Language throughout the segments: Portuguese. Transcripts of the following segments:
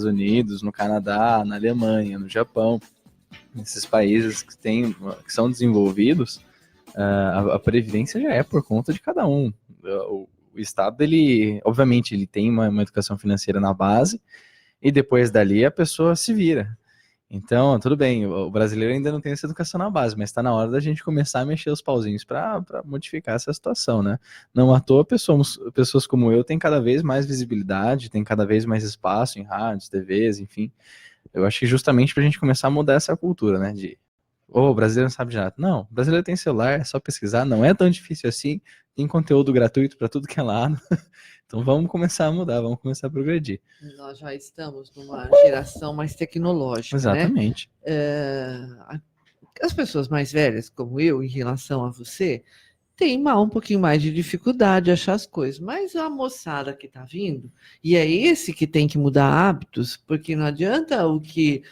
Unidos, no Canadá, na Alemanha, no Japão, esses países que são desenvolvidos, a previdência já é por conta de cada um. O Estado, ele, obviamente, ele tem uma educação financeira na base, e depois dali a pessoa se vira. Então, tudo bem, o brasileiro ainda não tem essa educação na base, mas está na hora da gente começar a mexer os pauzinhos para modificar essa situação, né? Não à toa, pessoas como eu têm cada vez mais visibilidade, têm cada vez mais espaço em rádios, TVs, enfim. Eu acho que justamente para a gente começar a mudar essa cultura, né? O brasileiro não sabe de nada. Não, o brasileiro tem celular, é só pesquisar, não é tão difícil assim, tem conteúdo gratuito para tudo que é lado. Então vamos começar a mudar, vamos começar a progredir. Nós já estamos numa geração mais tecnológica, Exatamente. né? As pessoas mais velhas, como eu, em relação a você, tem um pouquinho mais de dificuldade de achar as coisas, mas a moçada que está vindo, e é esse que tem que mudar hábitos, porque não adianta o que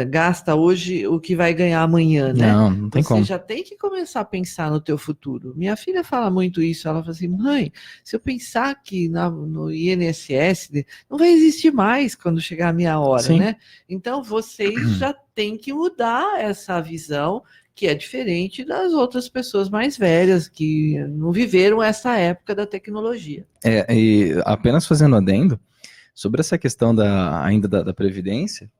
gasta hoje, o que vai ganhar amanhã, né? Não tem como. Você já tem que começar a pensar no teu futuro. Minha filha fala muito isso, ela fala assim, mãe, se eu pensar que no INSS não vai existir mais quando chegar a minha hora, Sim. né? Então, vocês já têm que mudar essa visão, que é diferente das outras pessoas mais velhas que não viveram essa época da tecnologia. E apenas fazendo adendo, sobre essa questão ainda da Previdência,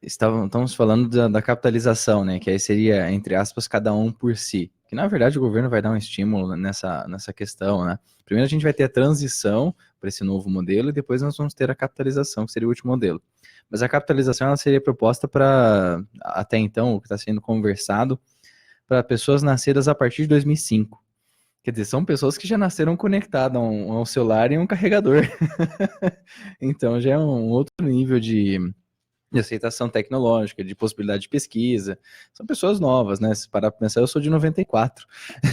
estamos falando da capitalização, né, que aí seria, entre aspas, cada um por si, que na verdade o governo vai dar um estímulo nessa questão, né. Primeiro a gente vai ter a transição para esse novo modelo e depois nós vamos ter a capitalização, que seria o último modelo. Mas a capitalização ela seria proposta para, até então, o que está sendo conversado, para pessoas nascidas a partir de 2005. Quer dizer, são pessoas que já nasceram conectadas a um celular e um carregador. Então já é um outro nível de aceitação tecnológica, de possibilidade de pesquisa. São pessoas novas, né? Se parar para pensar, eu sou de 94.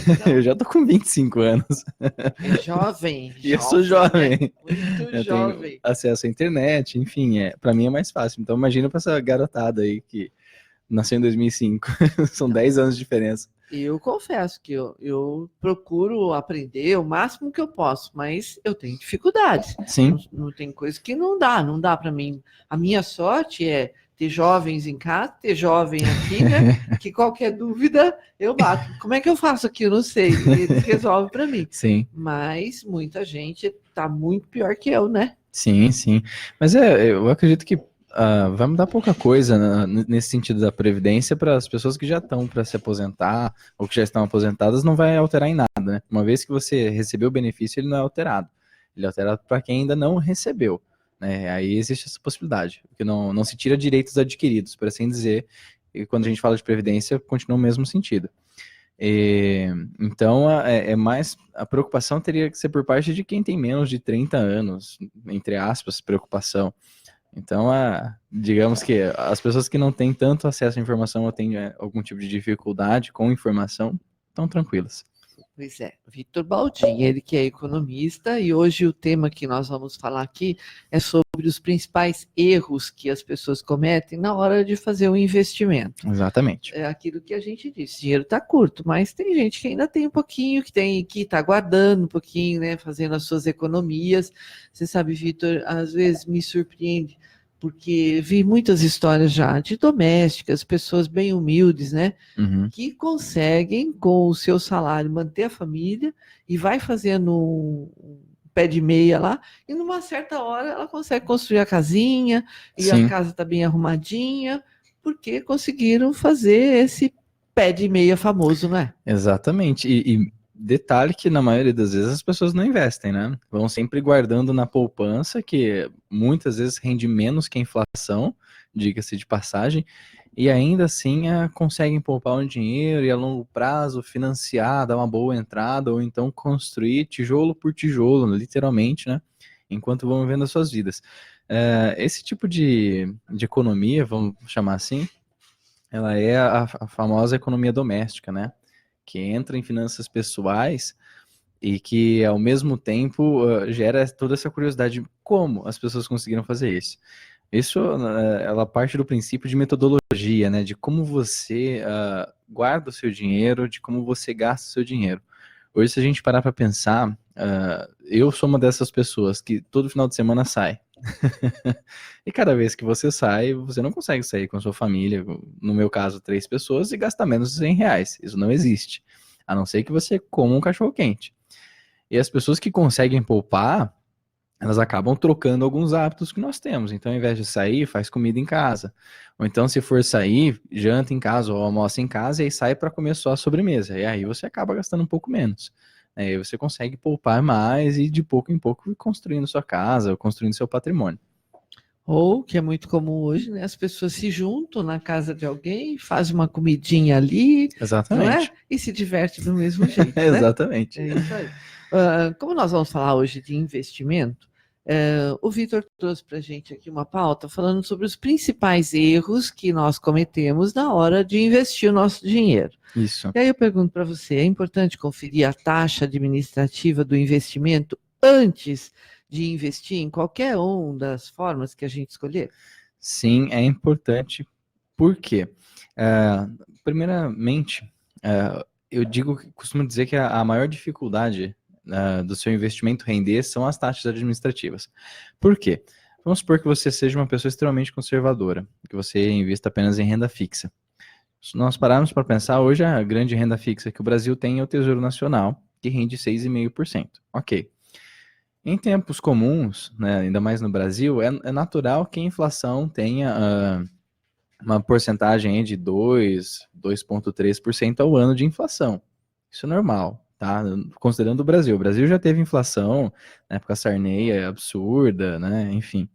Então, eu já tô com 25 anos. É jovem. E eu sou jovem. Né? Muito jovem. Tenho acesso à internet, enfim, para mim é mais fácil. Então imagina para essa garotada aí que nasceu em 2005. São 10 anos de diferença. Eu confesso que eu procuro aprender o máximo que eu posso, mas eu tenho dificuldades. Sim. Não tem coisa que não dá para mim. A minha sorte é ter jovens em casa, ter jovem aqui, né? Que qualquer dúvida eu bato. Como é que eu faço aqui? Eu não sei. Eles resolvem para mim. Sim. Mas muita gente está muito pior que eu, né? Sim. Mas eu acredito que vai mudar pouca coisa nesse sentido da Previdência para as pessoas que já estão para se aposentar ou que já estão aposentadas, não vai alterar em nada, né? Uma vez que você recebeu o benefício, ele não é alterado. Ele é alterado para quem ainda não recebeu, né? Aí existe essa possibilidade, porque não se tira direitos adquiridos, por assim dizer, e quando a gente fala de Previdência, continua o mesmo sentido. Então, mais a preocupação teria que ser por parte de quem tem menos de 30 anos, entre aspas, preocupação. Então, digamos que as pessoas que não têm tanto acesso à informação ou têm algum tipo de dificuldade com informação, estão tranquilas. Pois é, Vitor Baldin, ele que é economista, e hoje o tema que nós vamos falar aqui é sobre os principais erros que as pessoas cometem na hora de fazer um investimento. Exatamente. É aquilo que a gente disse, dinheiro está curto, mas tem gente que ainda tem um pouquinho, que está guardando um pouquinho, né, fazendo as suas economias. Você sabe, Vitor, às vezes me surpreende, porque vi muitas histórias já de domésticas, pessoas bem humildes, né? Uhum. Que conseguem, com o seu salário, manter a família e vai fazendo um pé de meia lá, e numa certa hora ela consegue construir a casinha, e Sim. a casa está bem arrumadinha, porque conseguiram fazer esse pé de meia famoso, não é? Exatamente. E detalhe que na maioria das vezes as pessoas não investem, né? Vão sempre guardando na poupança, que muitas vezes rende menos que a inflação, diga-se de passagem, e ainda assim conseguem poupar um dinheiro e a longo prazo financiar, dar uma boa entrada, ou então construir tijolo por tijolo, literalmente, né? Enquanto vão vivendo as suas vidas. Esse tipo de economia, vamos chamar assim, ela é a famosa economia doméstica, né? Que entra em finanças pessoais e que, ao mesmo tempo, gera toda essa curiosidade de como as pessoas conseguiram fazer isso. Isso, ela parte do princípio de metodologia, né? De como você guarda o seu dinheiro, de como você gasta o seu dinheiro. Hoje, se a gente parar para pensar, eu sou uma dessas pessoas que todo final de semana sai. E cada vez que você sai, você não consegue sair com a sua família, no meu caso, 3 pessoas, e gastar menos de R$ 100. Isso não existe. A não ser que você coma um cachorro-quente. E as pessoas que conseguem poupar, elas acabam trocando alguns hábitos que nós temos. Então, ao invés de sair, faz comida em casa. Ou então, se for sair, janta em casa ou almoça em casa e aí sai para comer só a sobremesa. E aí você acaba gastando um pouco menos. Aí você consegue poupar mais e de pouco em pouco ir construindo sua casa, ou construindo seu patrimônio. Ou, que é muito comum hoje, né? As pessoas se juntam na casa de alguém, fazem uma comidinha ali, não é? Exatamente. E se diverte do mesmo jeito, né? Exatamente. É isso aí. Como nós vamos falar hoje de investimento, o Vitor trouxe para a gente aqui uma pauta falando sobre os principais erros que nós cometemos na hora de investir o nosso dinheiro. Isso. E aí eu pergunto para você, é importante conferir a taxa administrativa do investimento antes de investir em qualquer uma das formas que a gente escolher? Sim, é importante. Por quê? Primeiramente, eu costumo dizer que a maior dificuldade do seu investimento render são as taxas administrativas. Por quê? Vamos supor que você seja uma pessoa extremamente conservadora, que você invista apenas em renda fixa. Se nós pararmos para pensar, hoje a grande renda fixa que o Brasil tem é o Tesouro Nacional, que rende 6,5%. Ok. Em tempos comuns, né, ainda mais no Brasil, é natural que a inflação tenha uma porcentagem aí de 2,3% ao ano de inflação. Isso é normal, tá? Considerando o Brasil. O Brasil já teve inflação na época Sarney, absurda, né? Enfim,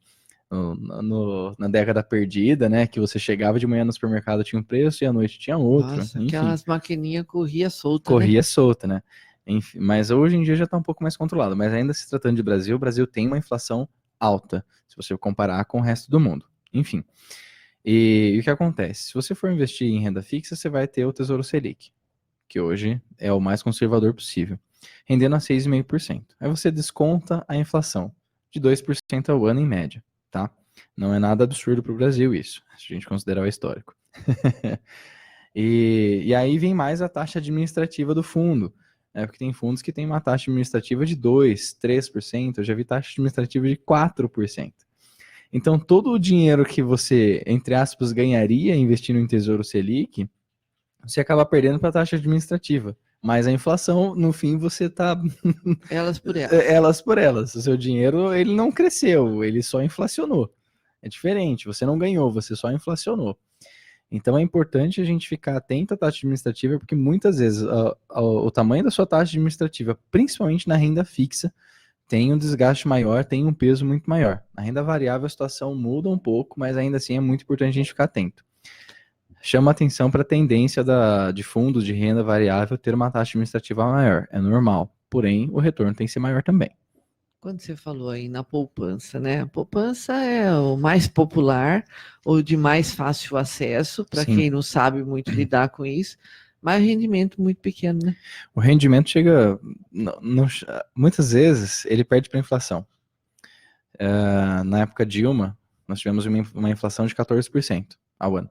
na década perdida, né? Que você chegava de manhã no supermercado tinha um preço e à noite tinha outro. Nossa, Enfim, aquelas maquininhas corria solta, né? corria solta, né? Enfim, mas hoje em dia já está um pouco mais controlado. Mas ainda se tratando de Brasil, o Brasil tem uma inflação alta, se você comparar com o resto do mundo. Enfim. E o que acontece? Se você for investir em renda fixa, você vai ter o Tesouro Selic, que hoje é o mais conservador possível, rendendo a 6,5%. Aí você desconta a inflação de 2% ao ano em média, tá? Não é nada absurdo para o Brasil isso, se a gente considerar o histórico. E aí vem mais a taxa administrativa do fundo, né? Porque tem fundos que têm uma taxa administrativa de 2%, 3%, eu já vi taxa administrativa de 4%. Então, todo o dinheiro que você, entre aspas, ganharia investindo em Tesouro Selic, você acaba perdendo para a taxa administrativa. Mas a inflação, no fim, você está Elas por elas. elas por elas. O seu dinheiro, ele não cresceu, ele só inflacionou. É diferente, você não ganhou, você só inflacionou. Então é importante a gente ficar atento à taxa administrativa, porque muitas vezes o tamanho da sua taxa administrativa, principalmente na renda fixa, tem um desgaste maior, tem um peso muito maior. Na renda variável a situação muda um pouco, mas ainda assim é muito importante a gente ficar atento. Chama atenção para a tendência de fundos de renda variável ter uma taxa administrativa maior. É normal, porém o retorno tem que ser maior também. Quando você falou aí na poupança, né? A poupança é o mais popular, ou de mais fácil acesso, para Sim. quem não sabe muito lidar com isso, mas rendimento muito pequeno, né? O rendimento chega, muitas vezes, ele perde para a inflação. Na época Dilma, nós tivemos uma inflação de 14% ao ano.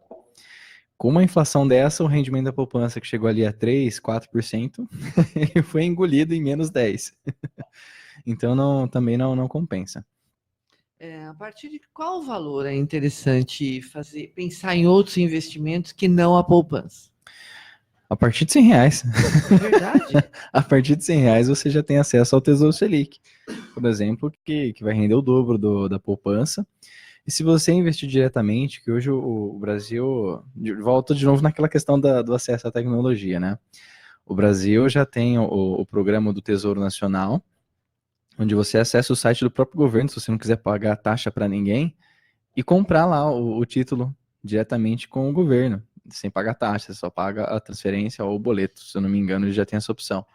Com uma inflação dessa, o rendimento da poupança que chegou ali a 3%, 4%, ele foi engolido em menos 10%. Então também não compensa. A partir de qual valor é interessante pensar em outros investimentos que não a poupança? A partir de R$ 100. Verdade? A partir de R$ 100 você já tem acesso ao Tesouro Selic, por exemplo, que vai render o dobro da poupança. E se você investir diretamente, que hoje o Brasil, volta de novo naquela questão do acesso à tecnologia, né? O Brasil já tem o programa do Tesouro Nacional, onde você acessa o site do próprio governo, se você não quiser pagar taxa para ninguém, e comprar lá o título diretamente com o governo, sem pagar taxa, só paga a transferência ou o boleto, se eu não me engano, ele já tem essa opção.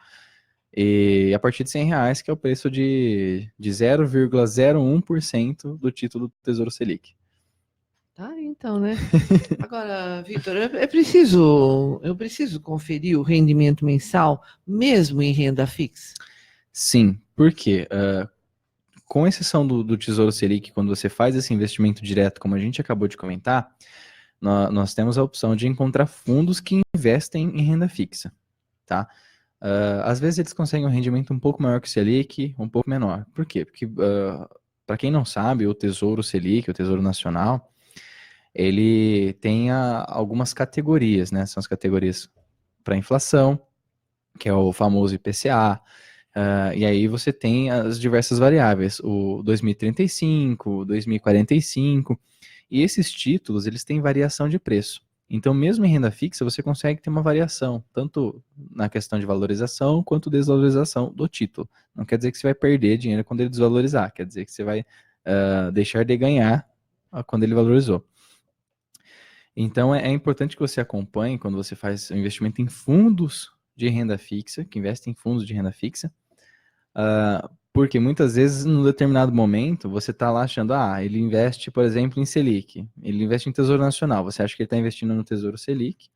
E a partir de R$ 100, que é o preço de 0,01% do título do Tesouro Selic. Tá, então, né? Agora, Vitor, eu preciso conferir o rendimento mensal, mesmo em renda fixa? Sim, porque com exceção do Tesouro Selic, quando você faz esse investimento direto, como a gente acabou de comentar, nós temos a opção de encontrar fundos que investem em renda fixa, tá? Às vezes eles conseguem um rendimento um pouco maior que o Selic, um pouco menor. Por quê? Porque Para quem não sabe, o Tesouro Selic, o Tesouro Nacional, ele tem algumas categorias, né? São as categorias para inflação, que é o famoso IPCA, e aí você tem as diversas variáveis, o 2035, 2045, e esses títulos, eles têm variação de preço. Então, mesmo em renda fixa, você consegue ter uma variação, tanto na questão de valorização quanto desvalorização do título. Não quer dizer que você vai perder dinheiro quando ele desvalorizar, quer dizer que você vai deixar de ganhar quando ele valorizou. Então, é importante que você acompanhe quando você faz o investimento em fundos de renda fixa, que investem em fundos de renda fixa, porque muitas vezes, num determinado momento, você está lá achando, ele investe, por exemplo, em Selic, ele investe em Tesouro Nacional, você acha que ele está investindo no Tesouro Selic,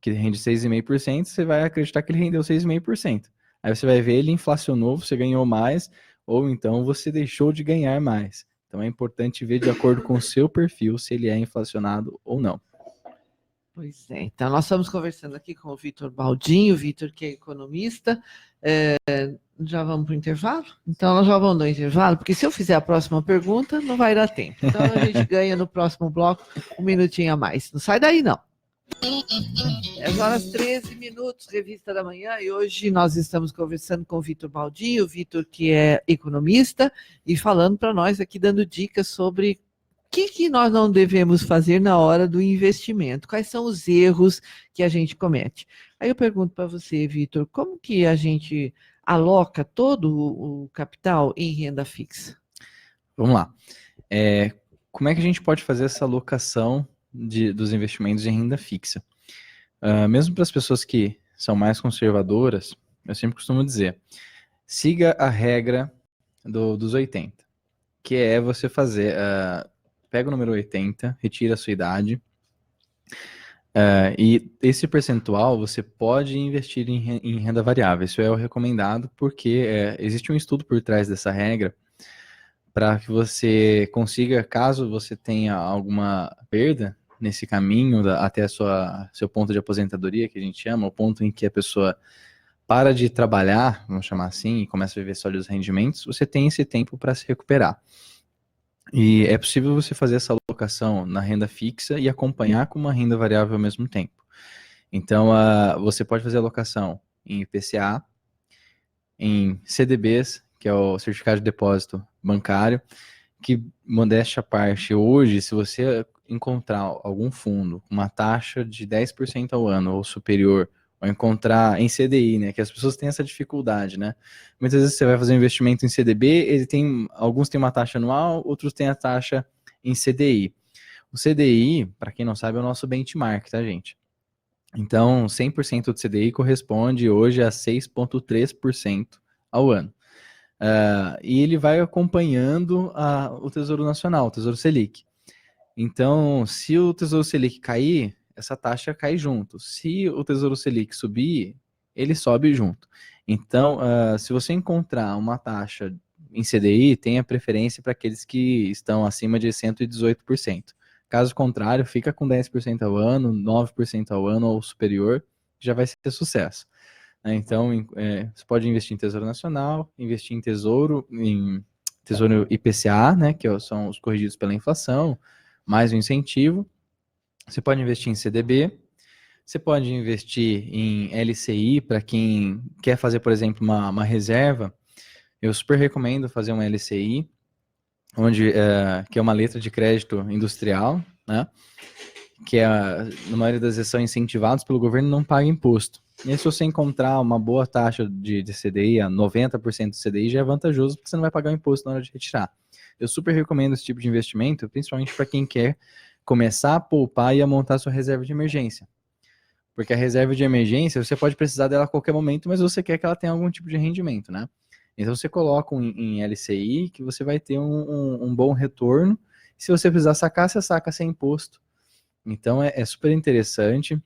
que rende 6,5%, você vai acreditar que ele rendeu 6,5%. Aí você vai ver, ele inflacionou, você ganhou mais, ou então você deixou de ganhar mais. Então é importante ver de acordo com o seu perfil se ele é inflacionado ou não. Pois é, então nós estamos conversando aqui com o Vitor Baldinho, o Vitor que é economista. Já vamos para o intervalo? Então nós já vamos no intervalo, porque se eu fizer a próxima pergunta, não vai dar tempo. Então a gente ganha no próximo bloco 1 minutinho a mais. Não sai daí, não. 10h13, Revista da Manhã, e hoje nós estamos conversando com o Vitor Baldinho, o Vitor que é economista, e falando para nós aqui, dando dicas sobre o que nós não devemos fazer na hora do investimento, quais são os erros que a gente comete. Aí eu pergunto para você, Vitor, como que a gente aloca todo o capital em renda fixa? Vamos lá. Como é que a gente pode fazer essa alocação dos investimentos em renda fixa? Mesmo para as pessoas que são mais conservadoras, eu sempre costumo dizer, siga a regra dos 80, que é você fazer, pega o número 80, retira a sua idade, e esse percentual você pode investir em renda variável. Isso é o recomendado, porque existe um estudo por trás dessa regra, para que você consiga, caso você tenha alguma perda nesse caminho até seu ponto de aposentadoria, que a gente chama, o ponto em que a pessoa para de trabalhar, vamos chamar assim, e começa a viver só dos rendimentos, você tem esse tempo para se recuperar. E é possível você fazer essa alocação na renda fixa e acompanhar com uma renda variável ao mesmo tempo. Então, você pode fazer alocação em IPCA, em CDBs, que é o Certificado de Depósito Bancário, que, modéstia à parte, hoje, se você encontrar algum fundo com uma taxa de 10% ao ano ou superior, ou encontrar em CDI, né, que as pessoas têm essa dificuldade, né? Muitas vezes você vai fazer um investimento em CDB, alguns têm uma taxa anual, outros têm a taxa em CDI. O CDI, para quem não sabe, é o nosso benchmark, tá, gente? Então, 100% do CDI corresponde hoje a 6,3% ao ano. E ele vai acompanhando o Tesouro Nacional, o Tesouro Selic. Então, se o Tesouro Selic cair, essa taxa cai junto. Se o Tesouro Selic subir, ele sobe junto. Então, se você encontrar uma taxa em CDI, tenha preferência para aqueles que estão acima de 118%. Caso contrário, fica com 10% ao ano, 9% ao ano ou superior, já vai ser sucesso. Então, você pode investir em Tesouro Nacional, investir em Tesouro IPCA, né, que são os corrigidos pela inflação, mais um incentivo. Você pode investir em CDB, você pode investir em LCI para quem quer fazer, por exemplo, uma reserva. Eu super recomendo fazer uma LCI, que é uma letra de crédito industrial, né? Que na maioria das vezes são incentivados pelo governo, não paga imposto. E aí, se você encontrar uma boa taxa de CDI, a 90% do CDI, já é vantajoso, porque você não vai pagar o imposto na hora de retirar. Eu super recomendo esse tipo de investimento, principalmente para quem quer começar a poupar e a montar sua reserva de emergência. Porque a reserva de emergência, você pode precisar dela a qualquer momento, mas você quer que ela tenha algum tipo de rendimento, né? Então você coloca em LCI que você vai ter um bom retorno. Se você precisar sacar, você saca sem imposto. Então é super interessante.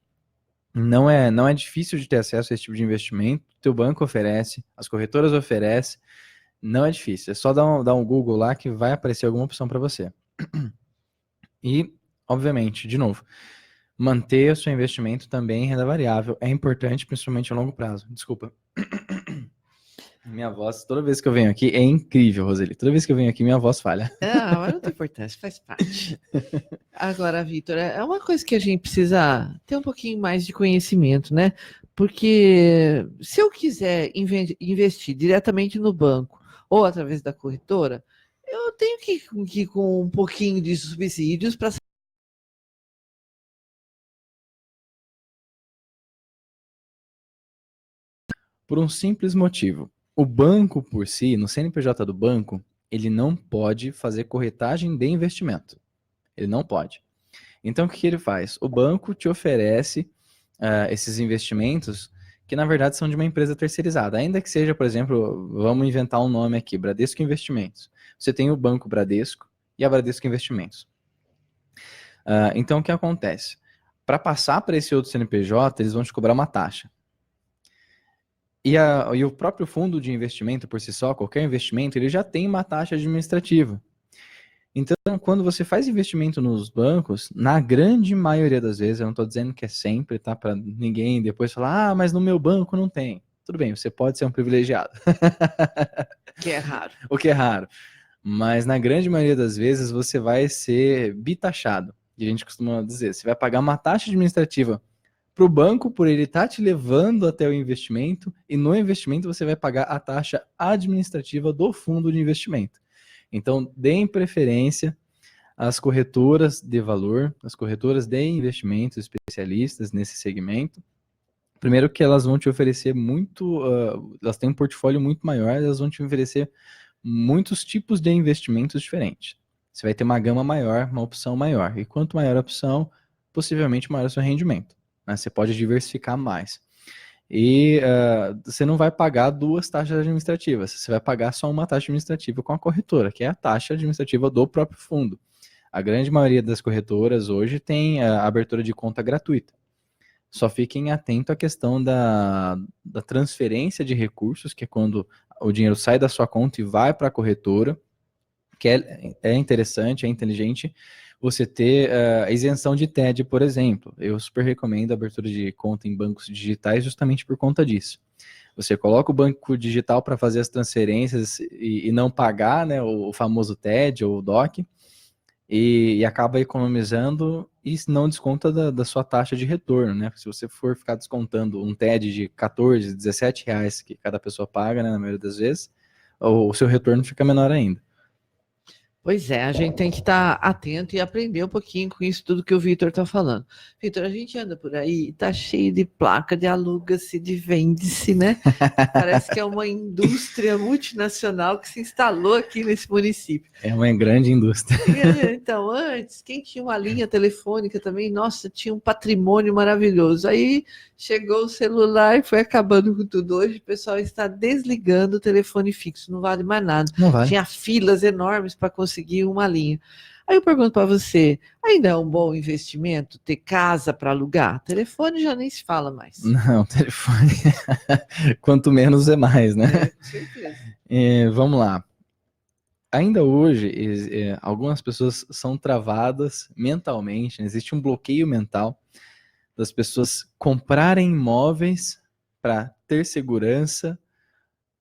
Não é difícil de ter acesso a esse tipo de investimento. O teu banco oferece, as corretoras oferecem. Não é difícil. É só dar um Google lá que vai aparecer alguma opção para você. E, obviamente, de novo, manter o seu investimento também em renda variável é importante, principalmente a longo prazo. Desculpa. Minha voz, toda vez que eu venho aqui, é incrível, Roseli. Toda vez que eu venho aqui, minha voz falha. Ah, mas não tem importância, faz parte. Agora, Vitor, é uma coisa que a gente precisa ter um pouquinho mais de conhecimento, né? Porque se eu quiser investir diretamente no banco ou através da corretora, eu tenho que ir com um pouquinho de subsídios para. Por um simples motivo. O banco por si, no CNPJ do banco, ele não pode fazer corretagem de investimento. Ele não pode. Então, o que ele faz? O banco te oferece esses investimentos que, na verdade, são de uma empresa terceirizada. Ainda que seja, por exemplo, vamos inventar um nome aqui, Bradesco Investimentos. Você tem o Banco Bradesco e a Bradesco Investimentos. Então, o que acontece? Para passar para esse outro CNPJ, eles vão te cobrar uma taxa. E o próprio fundo de investimento por si só, qualquer investimento, ele já tem uma taxa administrativa. Então, quando você faz investimento nos bancos, na grande maioria das vezes, eu não estou dizendo que é sempre, tá? Para ninguém depois falar, mas no meu banco não tem. Tudo bem, você pode ser um privilegiado. Que é raro. O que é raro. Mas na grande maioria das vezes, você vai ser bitaxado. E a gente costuma dizer, você vai pagar uma taxa administrativa para o banco por ele estar te levando até o investimento, e no investimento você vai pagar a taxa administrativa do fundo de investimento. Então, deem preferência às corretoras de valor, às corretoras de investimentos especialistas nesse segmento. Primeiro que elas vão te oferecer muito, elas têm um portfólio muito maior, elas vão te oferecer muitos tipos de investimentos diferentes. Você vai ter uma gama maior, uma opção maior. E quanto maior a opção, possivelmente maior o seu rendimento. Né? Você pode diversificar mais. E você não vai pagar duas taxas administrativas, você vai pagar só uma taxa administrativa com a corretora, que é a taxa administrativa do próprio fundo. A grande maioria das corretoras hoje tem a abertura de conta gratuita. Só fiquem atentos à questão da transferência de recursos, que é quando o dinheiro sai da sua conta e vai para a corretora, que é interessante, é inteligente você ter a isenção de TED, por exemplo. Eu super recomendo a abertura de conta em bancos digitais justamente por conta disso. Você coloca o banco digital para fazer as transferências e não pagar, né, o famoso TED ou o DOC, e acaba economizando e não desconta da sua taxa de retorno, né? Se você for ficar descontando um TED de 14, 17 reais que cada pessoa paga, né, na maioria das vezes, o seu retorno fica menor ainda. Pois é, a gente tem que estar atento e aprender um pouquinho com isso tudo que o Vitor está falando. Vitor, a gente anda por aí, tá cheio de placa de aluga-se, de vende-se, né? Parece que é uma indústria multinacional que se instalou aqui nesse município. É uma grande indústria. Então, antes, quem tinha uma linha telefônica também, nossa, tinha um patrimônio maravilhoso. Aí chegou o celular e foi acabando com tudo. Hoje o pessoal está desligando o telefone fixo, não vale mais nada. Não vale. Tinha filas enormes para conseguir uma linha. Aí eu pergunto para você, ainda é um bom investimento ter casa para alugar? Telefone já nem se fala mais. Não, telefone. Quanto menos é mais, né? Com certeza. Vamos lá. Ainda hoje, algumas pessoas são travadas mentalmente, né? Existe um bloqueio mental das pessoas comprarem imóveis para ter segurança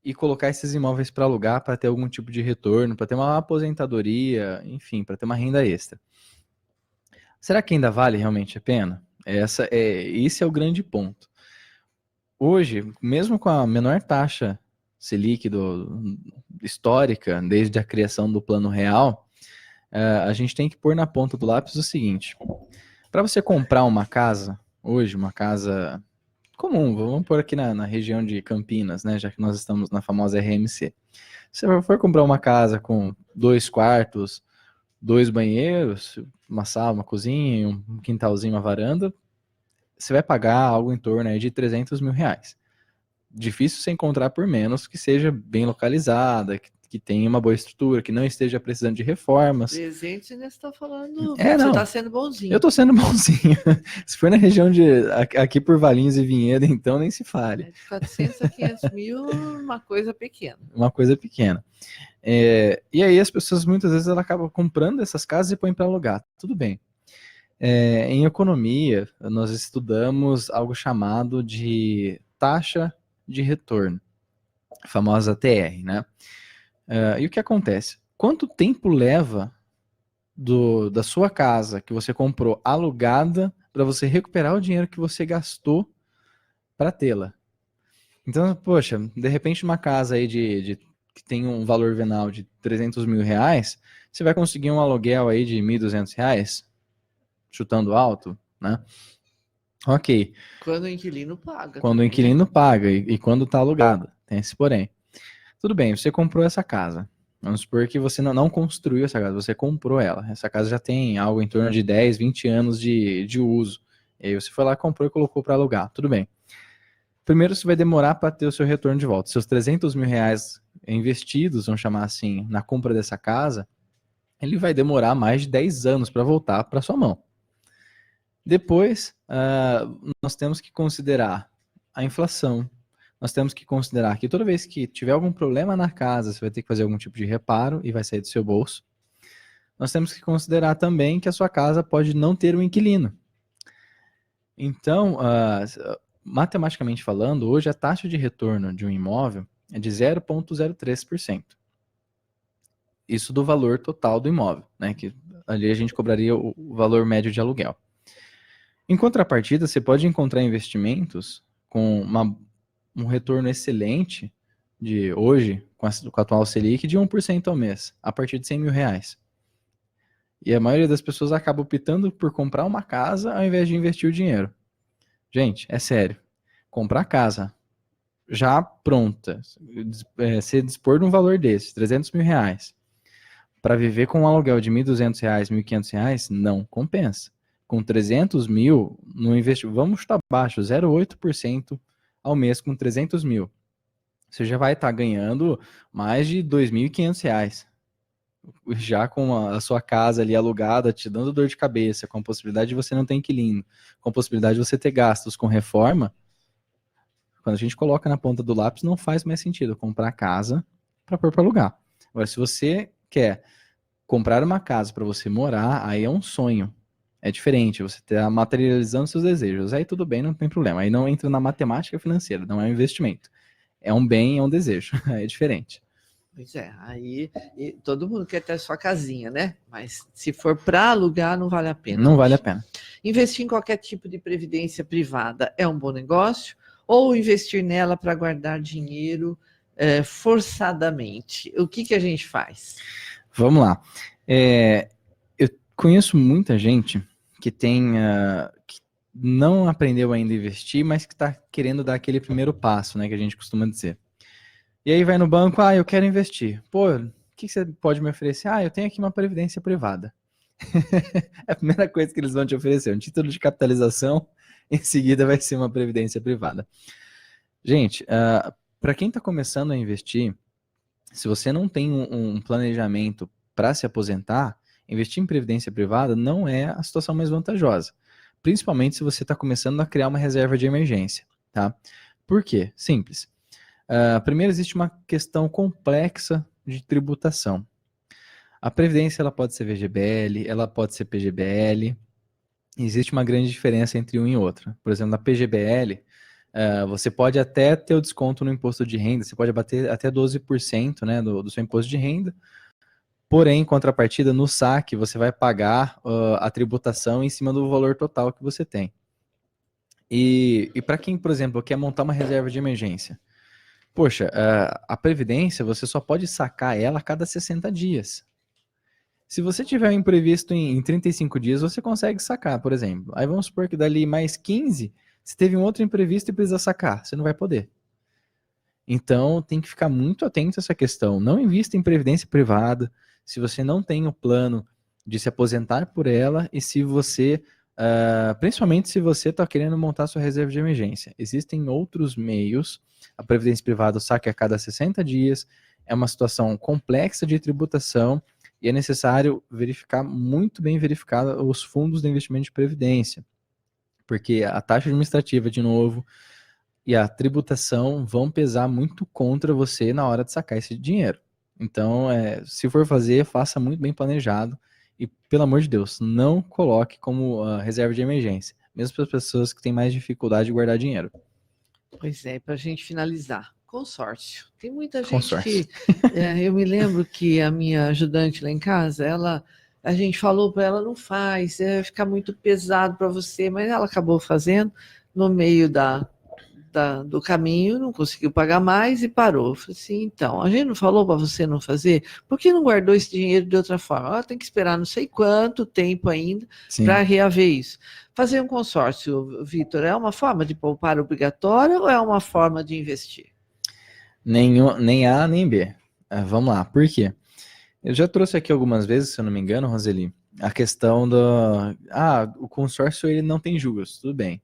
e colocar esses imóveis para alugar para ter algum tipo de retorno, para ter uma aposentadoria, enfim, para ter uma renda extra. Será que ainda vale realmente a pena? Esse é o grande ponto. Hoje, mesmo com a menor taxa Selic histórica, desde a criação do Plano Real, a gente tem que pôr na ponta do lápis o seguinte: para você comprar uma casa, hoje, uma casa comum, vamos pôr aqui na região de Campinas, né, já que nós estamos na famosa RMC. Se você for comprar uma casa com 2 quartos, 2 banheiros, uma sala, uma cozinha, um quintalzinho, uma varanda, você vai pagar algo em torno aí de 300 mil reais. Difícil você encontrar por menos, que seja bem localizada, que tenha uma boa estrutura, que não esteja precisando de reformas. 300 ainda está falando, não. você está sendo bonzinho. Eu tô sendo bonzinho. Se for na região aqui por Valinhos e Vinhedo, então nem se fale. De 400 a 500 mil, uma coisa pequena. Uma coisa pequena. E aí as pessoas muitas vezes elas acabam comprando essas casas e põem para alugar. Tudo bem. Em economia, nós estudamos algo chamado de taxa de retorno. a famosa TR, né? E o que acontece? Quanto tempo leva da sua casa que você comprou alugada para você recuperar o dinheiro que você gastou para tê-la? Então, poxa, de repente uma casa aí que tem um valor venal de 300 mil reais, você vai conseguir um aluguel aí de 1.200 reais, chutando alto, né? Ok, Quando o inquilino paga quando o também, né? inquilino paga e quando está alugado, tem esse porém. Tudo bem, você comprou essa casa. Vamos supor que você não construiu essa casa, você comprou ela. Essa casa já tem algo em torno de 10, 20 anos de uso. E aí você foi lá, comprou e colocou para alugar. Tudo bem. Primeiro você vai demorar para ter o seu retorno de volta. Seus 300 mil reais investidos, vamos chamar assim, na compra dessa casa, ele vai demorar mais de 10 anos para voltar para sua mão. Depois, nós temos que considerar a inflação. Nós temos que considerar que toda vez que tiver algum problema na casa, você vai ter que fazer algum tipo de reparo e vai sair do seu bolso. Nós temos que considerar também que a sua casa pode não ter um inquilino. Então, matematicamente falando, hoje a taxa de retorno de um imóvel é de 0,03%. Isso do valor total do imóvel, né? Que ali a gente cobraria o valor médio de aluguel. Em contrapartida, você pode encontrar investimentos com um retorno excelente de hoje, com a atual Selic, de 1% ao mês, a partir de 100 mil reais. E a maioria das pessoas acaba optando por comprar uma casa ao invés de investir o dinheiro. Gente, é sério. Comprar casa já pronta, se dispor de um valor desse, 300 mil reais, para viver com um aluguel de 1.200 reais, 1.500 reais, não compensa. Com 300 mil, no investimento, vamos chutar baixo, 0,8% ao mês com 300 mil. Você já vai estar ganhando mais de 2.500 reais. Já com a sua casa ali alugada, te dando dor de cabeça, com a possibilidade de você não ter inquilino, com a possibilidade de você ter gastos com reforma, quando a gente coloca na ponta do lápis, não faz mais sentido comprar casa para pôr para alugar. Agora, se você quer comprar uma casa para você morar, aí é um sonho. É diferente, você está materializando seus desejos. Aí tudo bem, não tem problema. Aí não entra na matemática financeira, não é um investimento. É um bem, é um desejo. Aí é diferente. Pois é, aí todo mundo quer ter sua casinha, né? Mas se for para alugar, não vale a pena. Não vale a pena. Investir em qualquer tipo de previdência privada é um bom negócio? Ou investir nela para guardar dinheiro forçadamente? O que a gente faz? Vamos lá. Eu conheço muita gente que que não aprendeu ainda a investir, mas que está querendo dar aquele primeiro passo, né, que a gente costuma dizer. E aí vai no banco, eu quero investir. Pô, o que você pode me oferecer? Eu tenho aqui uma previdência privada. É a primeira coisa que eles vão te oferecer, um título de capitalização, em seguida vai ser uma previdência privada. Gente, para quem está começando a investir, se você não tem um planejamento para se aposentar, investir em previdência privada não é a situação mais vantajosa. Principalmente se você está começando a criar uma reserva de emergência, tá? Por quê? Simples. Primeiro, existe uma questão complexa de tributação. A previdência ela pode ser VGBL, ela pode ser PGBL. Existe uma grande diferença entre um e outro. Por exemplo, na PGBL, você pode até ter o desconto no imposto de renda, você pode bater até 12%, né, do seu imposto de renda. Porém, em contrapartida, no saque, você vai pagar a tributação em cima do valor total que você tem. E para quem, por exemplo, quer montar uma reserva de emergência, poxa, a Previdência, você só pode sacar ela a cada 60 dias. Se você tiver um imprevisto em 35 dias, você consegue sacar, por exemplo. Aí vamos supor que dali mais 15, se teve um outro imprevisto e precisa sacar, você não vai poder. Então, tem que ficar muito atento a essa questão. Não invista em previdência privada se você não tem o plano de se aposentar por ela e se você, principalmente se você está querendo montar sua reserva de emergência. Existem outros meios. A previdência privada, o saque a cada 60 dias, é uma situação complexa de tributação e é necessário verificar, muito bem verificado, os fundos de investimento de previdência. Porque a taxa administrativa, de novo, e a tributação vão pesar muito contra você na hora de sacar esse dinheiro. Então, se for fazer, faça muito bem planejado e, pelo amor de Deus, não coloque como reserva de emergência, mesmo para as pessoas que têm mais dificuldade de guardar dinheiro. Pois é, para a gente finalizar, Consórcio. Tem muita gente Consórcio. que... eu me lembro que a minha ajudante lá em casa, a gente falou para ela, não faz, vai ficar muito pesado para você, mas ela acabou fazendo no meio do caminho, não conseguiu pagar mais e parou. Eu falei assim, então, a gente não falou para você não fazer? Por que não guardou esse dinheiro de outra forma? Tem que esperar não sei quanto tempo ainda para reaver isso. Fazer um consórcio, Vitor, é uma forma de poupar obrigatória ou é uma forma de investir? Nem A, nem B. Vamos lá, por quê? Eu já trouxe aqui algumas vezes, se eu não me engano, Roseli, a questão o consórcio ele não tem juros, tudo bem.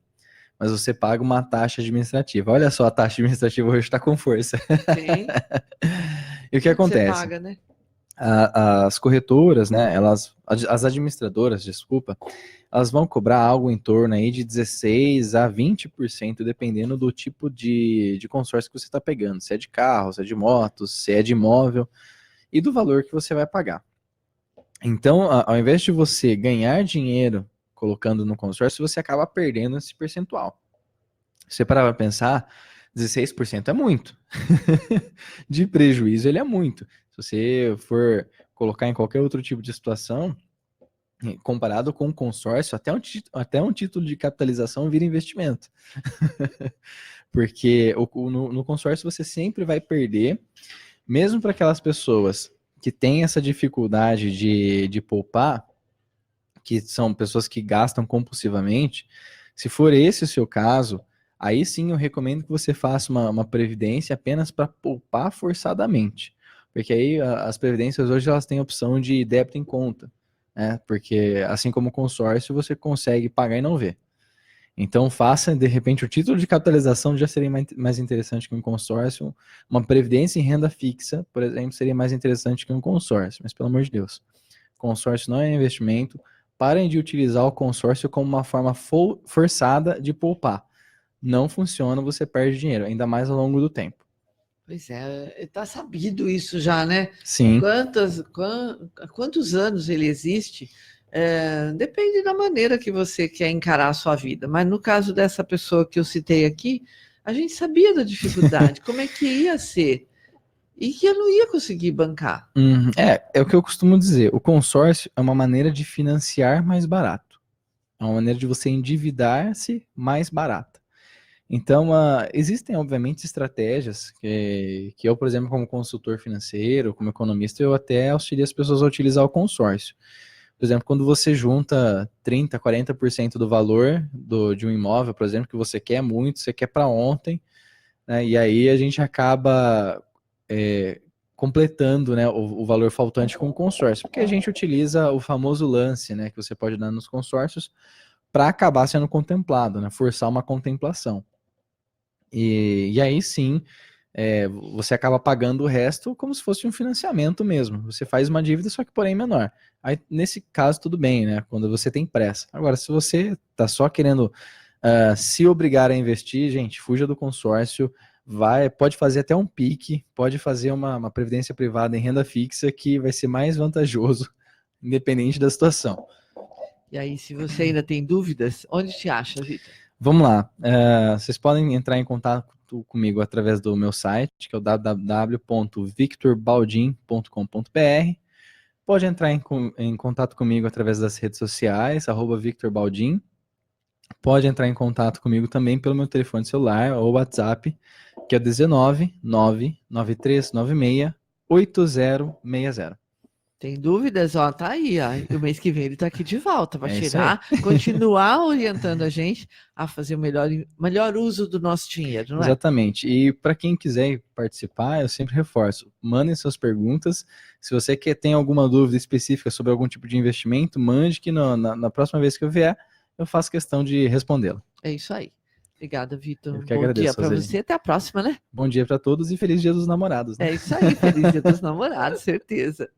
Mas você paga uma taxa administrativa. Olha só, a taxa administrativa hoje está com força. Sim. E o que acontece? Você paga, né? As corretoras, né, as administradoras, desculpa, elas vão cobrar algo em torno aí de 16 a 20%, dependendo do tipo de consórcio que você está pegando. Se é de carro, se é de moto, se é de imóvel e do valor que você vai pagar. Então, ao invés de você ganhar dinheiro colocando no consórcio, você acaba perdendo esse percentual. Se você parar para pensar, 16% é muito. De prejuízo, ele é muito. Se você for colocar em qualquer outro tipo de situação, comparado com o consórcio, até um título de capitalização vira investimento. Porque no consórcio você sempre vai perder, mesmo para aquelas pessoas que têm essa dificuldade de poupar, que são pessoas que gastam compulsivamente, se for esse o seu caso, aí sim eu recomendo que você faça uma previdência apenas para poupar forçadamente. Porque aí as previdências hoje elas têm a opção de débito em conta, né? Porque assim como o consórcio, você consegue pagar e não ver. Então faça, de repente, o título de capitalização já seria mais interessante que um consórcio. Uma previdência em renda fixa, por exemplo, seria mais interessante que um consórcio. Mas pelo amor de Deus, consórcio não é investimento. Parem de utilizar o consórcio como uma forma forçada de poupar. Não funciona, você perde dinheiro, ainda mais ao longo do tempo. Pois é, está sabido isso já, né? Sim. Quantos anos ele existe? Depende da maneira que você quer encarar a sua vida. Mas no caso dessa pessoa que eu citei aqui, a gente sabia da dificuldade, como é que ia ser. E que eu não ia conseguir bancar. É o que eu costumo dizer. O consórcio é uma maneira de financiar mais barato. É uma maneira de você endividar-se mais barata. Então, existem, obviamente, estratégias que eu, por exemplo, como consultor financeiro, como economista, eu até auxilio as pessoas a utilizar o consórcio. Por exemplo, quando você junta 30%, 40% do valor de um imóvel, por exemplo, que você quer muito, você quer para ontem, né, e aí a gente acaba completando, né, o valor faltante com o consórcio, porque a gente utiliza o famoso lance, né, que você pode dar nos consórcios para acabar sendo contemplado, né, forçar uma contemplação. E aí sim, você acaba pagando o resto como se fosse um financiamento mesmo. Você faz uma dívida, só que porém menor. Aí, nesse caso, tudo bem, né? Quando você tem pressa. Agora, se você tá só querendo se obrigar a investir, gente, fuja do consórcio, pode fazer até um PIC, pode fazer uma previdência privada em renda fixa que vai ser mais vantajoso, independente da situação. E aí, se você ainda tem dúvidas, onde te acha, Vitor? Vamos lá. Vocês podem entrar em contato comigo através do meu site, que é o www.victorbaldin.com.br. Pode entrar em contato comigo através das redes sociais, @VictorBaldin. Pode entrar em contato comigo também pelo meu telefone celular ou WhatsApp, que é 19 99396 8060. Tem dúvidas? Ó, tá aí, ó. E o mês que vem ele tá aqui de volta para É isso aí. continuar orientando a gente a fazer o melhor uso do nosso dinheiro, não é? Exatamente. E para quem quiser participar, eu sempre reforço, mandem suas perguntas. Se você tem alguma dúvida específica sobre algum tipo de investimento, mande que na próxima vez que eu vier, eu faço questão de respondê-la. É isso aí. Obrigada, Vitor. Eu que Bom dia agradeço, para Roseli. você. Até a próxima, né? Bom dia para todos e feliz Dia dos Namorados, né? É isso aí. Feliz Dia dos Namorados, certeza.